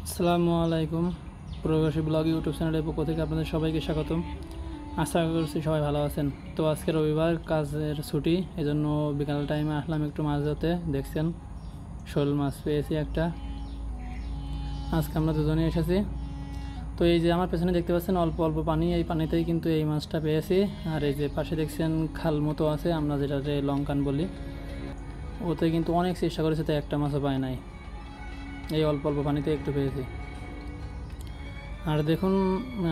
আসসালামু আলাইকুম। প্রবাসী ব্লগ ইউটিউব চ্যানেলের পক্ষ থেকে আপনাদের সবাইকে স্বাগতম। আশা করছি সবাই ভালো আছেন। তো আজকে রবিবার, কাজের ছুটি, এজন্য বিকাল টাইমে আসলাম একটু মাছ ধরতে। দেখছেন শোল মাছ পেয়েছি একটা। আজকে আমরা দুজনেই এসেছি। তো এই যে আমার পেছনে দেখতে পাচ্ছেন অল্প অল্প পানি, এই পানিতেই কিন্তু এই মাছটা পেয়েছি। আর এই যে পাশে দেখছেন খাল মতো আছে, আমরা যেটাতে লঙ্কান বলি, ওতে কিন্তু অনেক চেষ্টা করেছে, তাই একটা মাছও পায় নাই। এই অল্প অল্প পানিতে একটু পেয়েছি। আর দেখুন,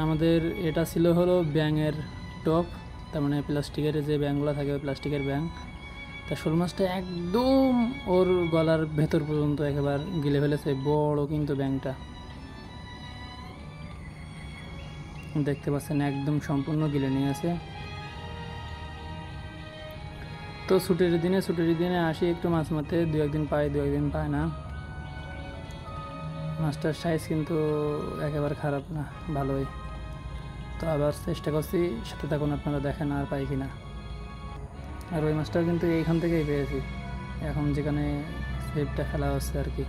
আমাদের এটা ছিল হলো ব্যাঙের টপ, তার মানে প্লাস্টিকের যে ব্যাঙগুলো থাকে, ওই প্লাস্টিকের ব্যাঙ। তা শোল মাছটা একদম ওর গলার ভেতর পর্যন্ত একেবারে গিলে ফেলেছে, বড় কিন্তু ব্যাঙটা দেখতে পাচ্ছেন, একদম সম্পূর্ণ গিলে নিয়েছে। তো ছুটির দিনে আসি একটু মাছ মারতে, দু একদিন পাই, দু একদিন পায় না। মাছটার সাইজ কিন্তু একেবারে খারাপ না, ভালোই। তো আবার চেষ্টা করছি, সাথে থাকুন আপনারা, দেখেন আর পাই কিনা। আর ওই মাছটাও কিন্তু এইখান থেকেই পেয়েছি, এখন যেখানে সেপটা খেলা হচ্ছে আর কি।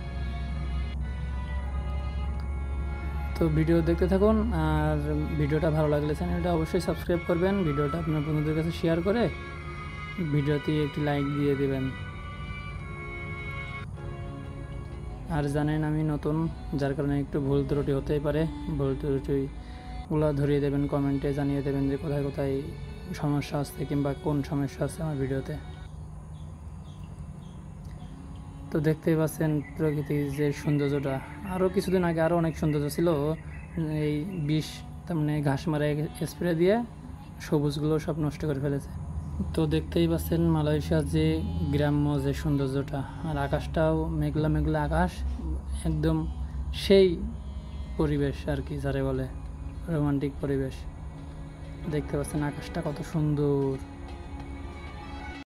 তো ভিডিও দেখতে থাকুন, আর ভিডিওটা ভালো লাগলে চ্যানেলটা অবশ্যই সাবস্ক্রাইব করবেন, ভিডিওটা আপনার বন্ধুদের কাছে শেয়ার করে ভিডিওতে একটি লাইক দিয়ে দেবেন। আর জানেন আমি নতুন, যার কারণে একটু ভুল ত্রুটি হতেই পারে। ভুল ত্রুটিগুলো ধরিয়ে দেবেন, কমেন্টে জানিয়ে দেবেন যে কোথায় কোথায় সমস্যা আসছে কিংবা কোন সমস্যা আছে আমার ভিডিওতে। তো দেখতেই পাচ্ছেন প্রকৃতির যে সৌন্দর্যটা, আরও কিছুদিন আগে আরও অনেক সৌন্দর্য ছিল। এই বিষ, তার মানে ঘাস মারা স্প্রে দিয়ে সবুজগুলো সব নষ্ট করে ফেলেছে। তো দেখতেই পাচ্ছেন মালয়েশিয়ার যে গ্রাম্য যে সৌন্দর্যটা, আর আকাশটাও মেঘলা মেঘলা আকাশ, একদম সেই পরিবেশ আর কি, যারে বলে রোমান্টিক পরিবেশ। দেখতে পাচ্ছেন আকাশটা কত সুন্দর।